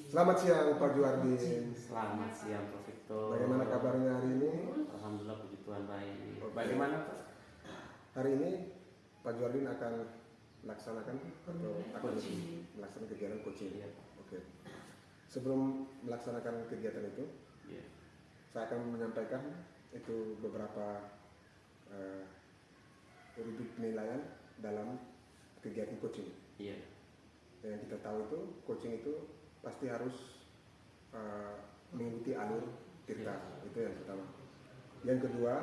Selamat siang Pak Juardin. Selamat siang Pak Victor. Bagaimana kabarnya hari ini? Alhamdulillah puji Tuhan baik. Oke. Bagaimana Pak? Hari ini Pak Juardin akan melaksanakan atau akan Coaching. melaksanakan kegiatan coaching. Iya. Oke. Sebelum melaksanakan kegiatan itu, Iya. saya akan menyampaikan itu beberapa rubrik penilaian dalam kegiatan coaching. Iya. Yang kita tahu itu coaching itu pasti harus mengikuti alur tirta, itu yang pertama. Yang kedua,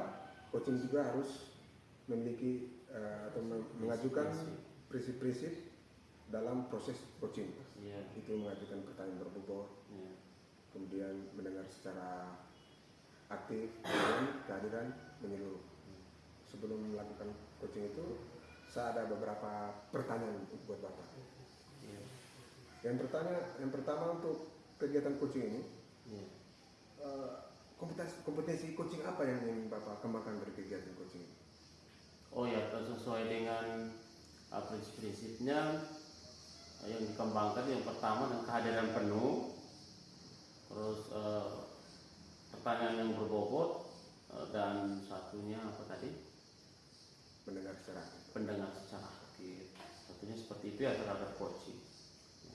coaching juga harus memiliki atau mengajukan prinsip-prinsip dalam proses coaching. Iya. Itu mengajukan pertanyaan berbobot, Iya. kemudian mendengar secara aktif, dan kehadiran menyeluruh. Sebelum melakukan coaching itu, saya ada beberapa pertanyaan untuk buat Bapak. Iya. Yang pertama untuk kegiatan coaching ini, Iya. kompetensi coaching apa yang ingin Bapak kembangkan dari kegiatan coaching ini? Oh ya, sesuai dengan prinsip-prinsipnya yang dikembangkan, yang pertama dengan kehadiran penuh, terus pertanyaan yang berbobot, dan satunya apa tadi? Mendengar secara aktif. Pendengar secara aktif. Satunya seperti itu ya terhadap coaching.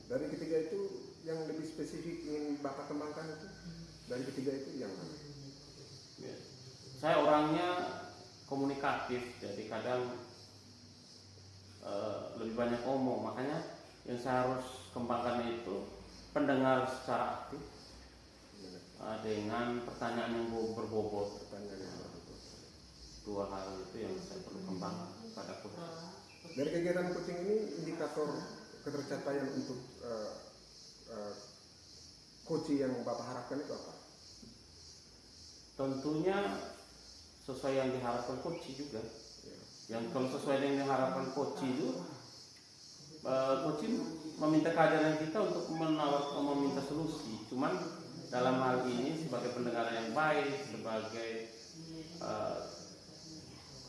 Dari ketiga itu yang lebih spesifik ingin Bapak kembangkan itu, dari ketiga itu yang mana? Ya. Saya orangnya komunikatif, jadi kadang lebih banyak ngomong, makanya yang saya harus kembangkan itu pendengar secara aktif dengan pertanyaan yang berbobot. Pertanyaan yang berbobot. Dua hal itu yang saya perlu kembangkan pada coaching. Dari kegiatan coaching ini, indikator ketercapaian untuk coaching yang Bapak harapkan itu apa? Tentunya sesuai yang diharapkan coach juga. Ya. Yang kalau sesuai dengan yang diharapkan coach itu, coach meminta kehadiran kita untuk meminta solusi. Cuman dalam hal ini sebagai pendengar yang baik, sebagai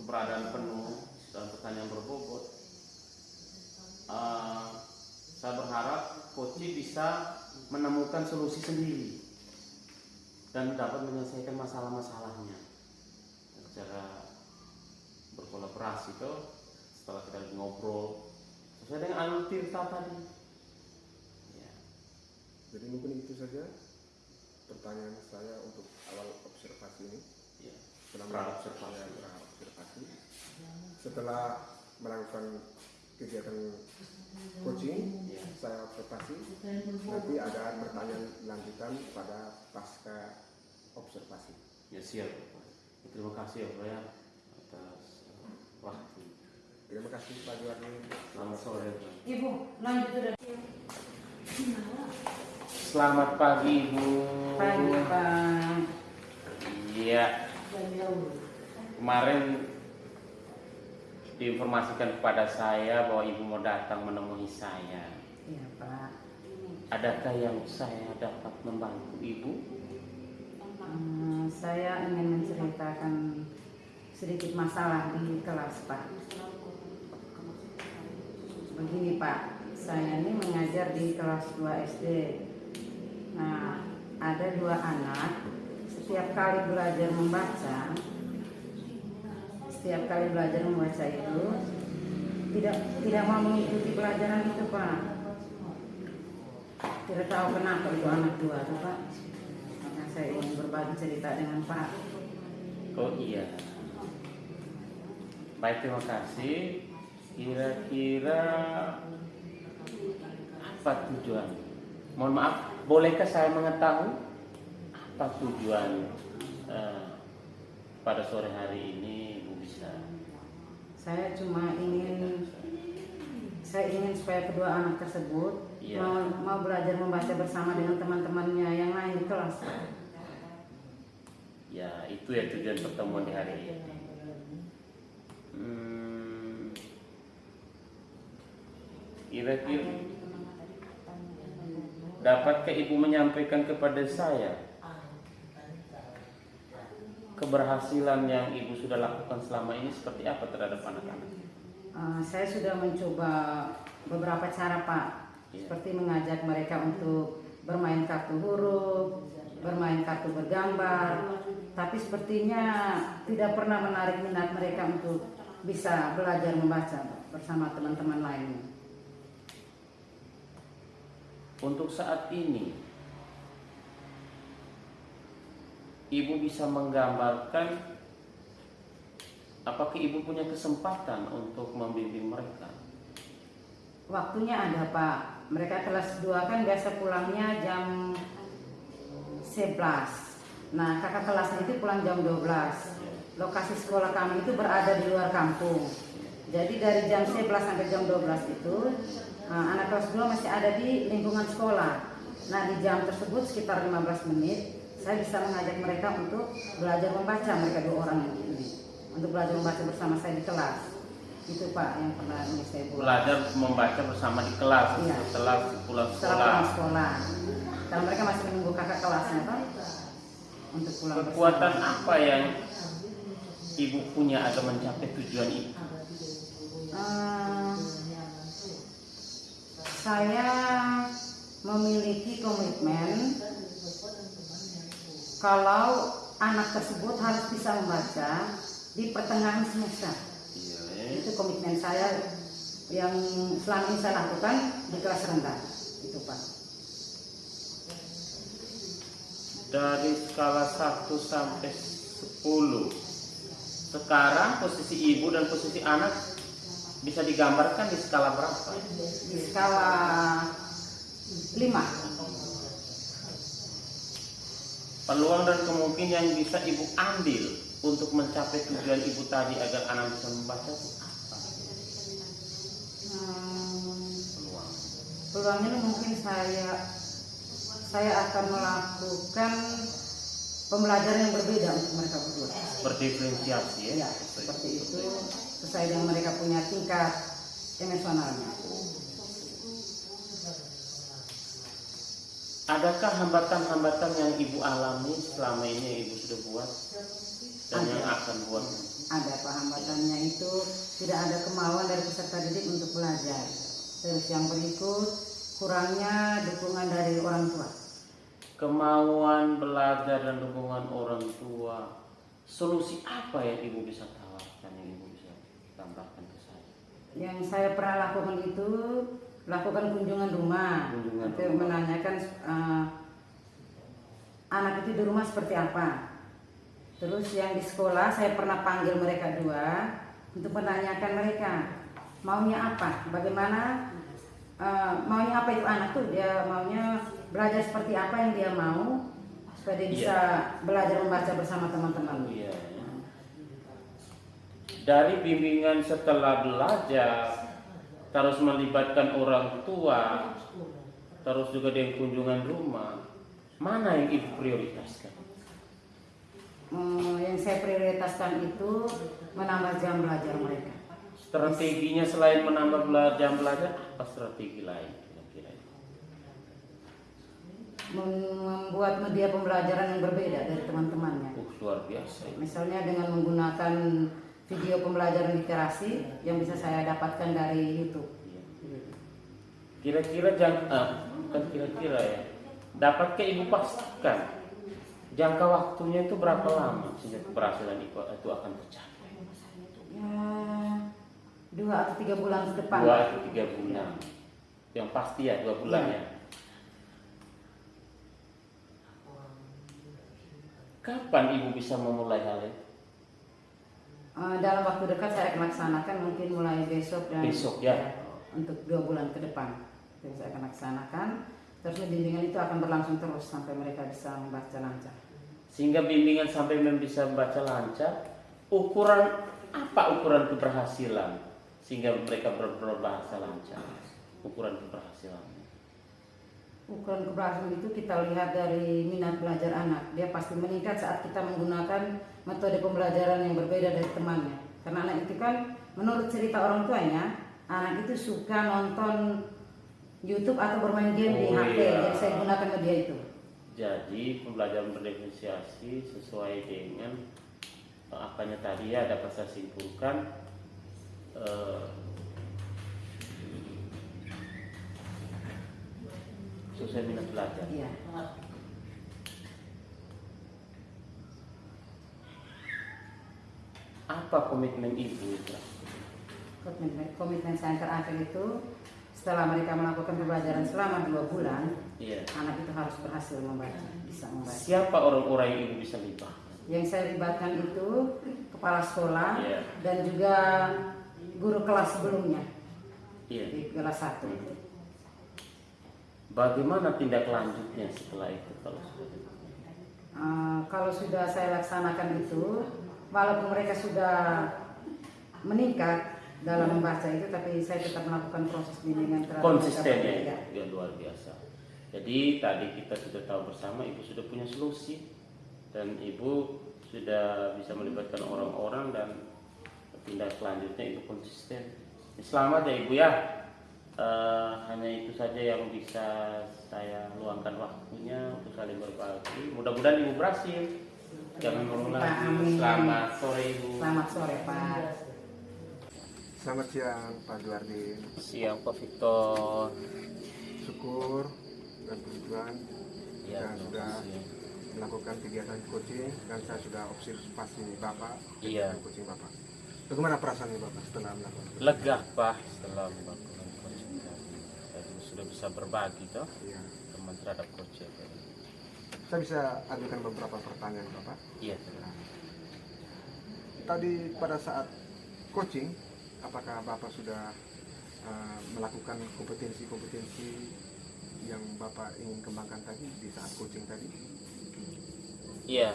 keberadaan penuh dan pertanyaan berbobot, saya berharap coach bisa menemukan solusi sendiri dan dapat menyelesaikan masalah-masalahnya secara berkolaborasi tuh. Setelah kita ngobrol sesuai dengan alur tirta tadi ya. Jadi mungkin itu saja pertanyaan saya untuk awal observasi ini. Ya. Observasi. Setelah melakukan kegiatan coaching, Ya. saya observasi. Nanti ada pertanyaan lanjutan pada pasca observasi. Ya siap. Terima kasih ya Pak ya atas waktu. Terima kasih Pak Juwarni. Selamat sore Pak. Ibu, lanjut udah. Selamat pagi Ibu. Pagi Pak. Iya. Kemarin diinformasikan kepada saya bahwa Ibu mau datang menemui saya. Iya Pak. Adakah yang saya dapat membantu Ibu? Saya ingin menceritakan sedikit masalah di kelas Pak. Begini Pak, saya ini mengajar di kelas 2 SD. Nah, ada 2 anak. Setiap kali belajar membaca itu tidak mau mengikuti pelajaran itu Pak. Tidak tahu kenapa itu anak 2 itu Pak. Maka saya ingin berbagi cerita dengan Pak. Oh iya. Baik, terima kasih. Kira-kira apa tujuan? Mohon maaf, bolehkah saya mengetahui apa tujuan pada sore hari ini Ibu bisa? Saya ingin supaya kedua anak tersebut Iya. mau belajar membaca bersama dengan teman-temannya yang lain di kelas. Ya, itu ya tujuan pertemuan di hari ini. Kira-kira dapatkah Ibu menyampaikan kepada saya keberhasilan yang Ibu sudah lakukan selama ini seperti apa terhadap anak-anak? Saya sudah mencoba beberapa cara Pak, Iya. seperti mengajak mereka untuk bermain kartu huruf, bermain kartu bergambar, tapi sepertinya tidak pernah menarik minat mereka untuk bisa belajar membaca bersama teman-teman lainnya. Untuk saat ini, Ibu bisa menggambarkan apakah Ibu punya kesempatan untuk membimbing mereka? Waktunya ada Pak, mereka kelas 2 kan biasa pulangnya jam 11. Nah kakak kelasnya itu pulang jam 12. Lokasi sekolah kami itu berada di luar kampung. Jadi dari jam 11 sampai jam 12 itu anak kelas 2 masih ada di lingkungan sekolah. Nah di jam tersebut sekitar 15 menit saya bisa mengajak mereka untuk belajar membaca, mereka 2 orang ini untuk belajar membaca bersama saya di kelas. Itu Pak yang pernah saya buat. Belajar membaca bersama di kelas, Iya. setelah pulang Setelah sekolah. pulang sekolah. Kalau mereka masih menunggu kakak kelasnya Pak untuk pulang Kekuatan bersama. apa yang Ibu punya agar mencapai tujuan itu? Saya memiliki komitmen kalau anak tersebut harus bisa membaca di pertengahan semester. Iya. Itu komitmen saya yang selama ini saya lakukan di kelas rendah. Itu Pak. Dari skala 1 sampai 10, sekarang posisi Ibu dan posisi anak bisa digambarkan di skala berapa? Di skala 5. Peluang dan kemungkinan yang bisa Ibu ambil untuk mencapai tujuan Ibu tadi agar anak bisa membaca itu apa? Peluang. Peluang ini mungkin saya akan melakukan pembelajaran yang berbeda untuk mereka berdua. Berdiferensiasi ya? Ya, seperti itu sesuai dengan mereka punya tingkat emosionalnya. Adakah hambatan-hambatan yang Ibu alami selama ini yang Ibu sudah buat dan yang akan buat? Ada Pak, hambatannya itu tidak ada kemauan dari peserta didik untuk belajar. Terus yang berikut kurangnya dukungan dari orang tua. Kemauan belajar dan dukungan orang tua. Solusi apa yang Ibu bisa tawarkan, yang Ibu bisa tambahkan ke saya? Yang saya pernah lakukan itu lakukan kunjungan rumah, Kunjungan untuk rumah. menanyakan anak itu di rumah seperti apa. Terus yang di sekolah saya pernah panggil mereka 2 untuk menanyakan mereka maunya apa, bagaimana maunya apa itu anak tuh, dia maunya belajar seperti apa yang dia mau supaya dia bisa belajar membaca bersama teman-teman. Iya. Dari bimbingan setelah belajar, terus melibatkan orang tua, terus juga dengan kunjungan rumah, mana yang Ibu prioritaskan? Yang saya prioritaskan itu menambah jam belajar mereka. Strateginya selain menambah jam belajar, apa strategi lain kira-kira? Membuat media pembelajaran yang berbeda dari teman-temannya. Luar biasa. Misalnya dengan menggunakan video pembelajaran literasi yang bisa saya dapatkan dari YouTube. Kira-kira bukan kira-kira ya. Dapatkah Ibu pastikan jangka waktunya itu berapa lama sehingga keberhasilan itu akan tercapai? Ya, 2 atau 3 bulan ke depan. 2 atau 3 bulan. Yang pasti ya 2 bulan ya. Kapan Ibu bisa memulai hal itu? Dalam waktu dekat saya akan laksanakan, mungkin mulai besok dan Besok ya. untuk 2 bulan ke depan. Yang saya akan laksanakan. Terus bimbingan itu akan berlangsung terus sampai mereka bisa membaca lancar. Sehingga bimbingan sampai bisa membaca lancar. Apa ukuran keberhasilan sehingga mereka berbahasa lancar? Ukuran keberhasilan. Ukuran keberhasilan itu kita lihat dari minat belajar anak. Dia pasti meningkat saat kita menggunakan metode pembelajaran yang berbeda dari temannya. Karena anak itu kan menurut cerita orang tuanya, anak itu suka nonton YouTube atau bermain game di HP. Iya. Jadi saya gunakan media itu. Jadi pembelajaran berdiferensiasi sesuai dengan apanya tadi ya, dapat saya simpulkan saya minat belajar. Iya. Apa komitmen ibu itu? Komitmen saya yang terakhir itu setelah mereka melakukan pembelajaran selama 2 bulan, Iya. anak itu harus berhasil membaca, bisa membaca. Siapa orang-orang yang ibu bisa libat? Yang saya libatkan itu kepala sekolah Iya. dan juga guru kelas sebelumnya Iya. di kelas 1. Bagaimana tindak lanjutnya setelah itu kalau sudah? Kalau sudah saya laksanakan itu, walaupun mereka sudah meningkat dalam membaca itu, tapi saya tetap melakukan proses bimbingan terhadap Konsisten mereka. ya, luar biasa. Jadi tadi kita sudah tahu bersama ibu sudah punya solusi dan ibu sudah bisa melibatkan orang-orang dan tindak selanjutnya ibu konsisten. Selamat ya ibu ya. Hanya itu saja yang bisa saya luangkan waktunya untuk saling berbagi. Mudah-mudahan ibu berhasil. Jangan mengulang lagi. Amin. Selamat sore ibu. Selamat sore Pak. Selamat siang Pak Juardin. Siang Pak Victor. Syukur dan puji Tuhan Ya, saya terima sudah kasih. melakukan kegiatan coaching dan saya sudah observasi Bapak, Iya. kegiatan coaching Bapak. Bagaimana perasaan Bapak setelah melakukan? Lega Pak setelah melakukan coaching tadi. Saya juga sudah bisa berbagi toh Iya. teman terhadap coaching. Saya bisa ajukan beberapa pertanyaan Bapak. Iya. Tadi pada saat coaching, apakah Bapak sudah melakukan kompetensi-kompetensi yang Bapak ingin kembangkan tadi di saat coaching tadi? Iya.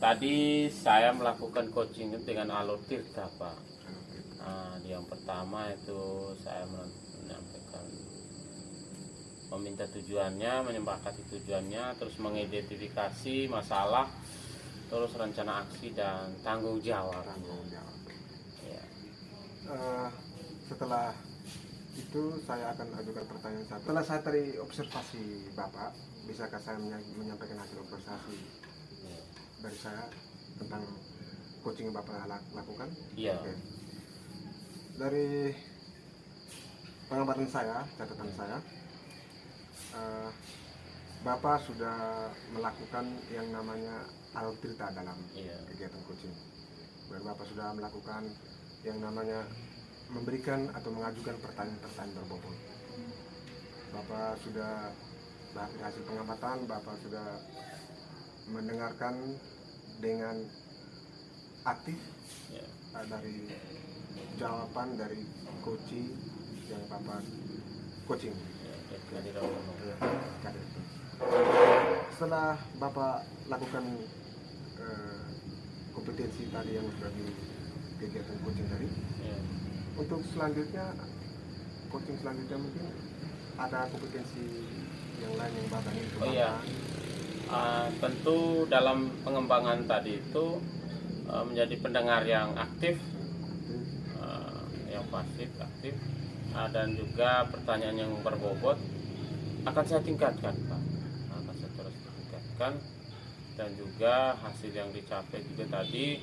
Tadi saya melakukan coaching dengan alur tirta Pak. Yang pertama itu saya menyampaikan meminta tujuannya, menyepakati tujuannya, terus mengidentifikasi masalah, terus rencana aksi dan tanggung jawab. Tanggung jawab. Ya. Setelah itu saya akan ajukan pertanyaan satu. Setelah saya tadi observasi Bapak, bisakah saya menyampaikan hasil observasi dari saya tentang coaching yang Bapak lakukan? Iya. Oke. Dari pengamatan saya, catatan saya, Bapak sudah melakukan yang namanya alur cerita dalam Iya. kegiatan coaching. Dan Bapak sudah melakukan yang namanya memberikan atau mengajukan pertanyaan-pertanyaan berbobot. Bapak sudah dari hasil pengamatan, Bapak sudah mendengarkan dengan aktif Ya. dari jawaban dari coaching yang Bapak coaching. Ya, dari Romo. Kader itu. Setelah Bapak lakukan kompetensi tadi yang sudah di kegiatan coaching tadi, Ya. untuk selanjutnya coaching selanjutnya mungkin ada kompetensi yang lain yang Bapak ingin Oh iya. kembangkan. Tentu dalam pengembangan tadi itu menjadi pendengar yang aktif, yang pasif, aktif, dan juga pertanyaan yang berbobot akan saya tingkatkan Pak, akan saya terus tingkatkan, dan juga hasil yang dicapai juga tadi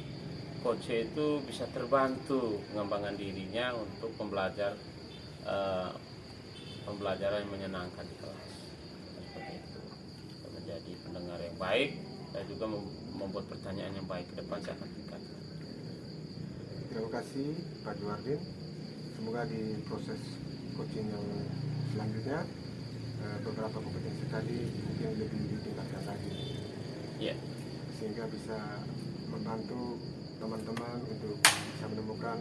coach itu bisa terbantu pengembangan dirinya untuk pembelajaran yang menyenangkan di kelas. Seperti itu. Menjadi pendengar yang baik dan juga membuat pertanyaan yang baik ke depan saya akan tingkatkan. Terima kasih Pak Juardin. Semoga di proses coaching yang selanjutnya beberapa kompetensi tadi mungkin lebih ditingkatkan lagi, Ya, sehingga bisa membantu teman-teman untuk bisa menemukan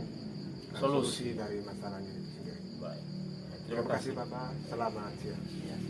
Solusi. dari masalahnya itu sendiri. baik. Terima kasih Bapak. Selamat siang. Ya.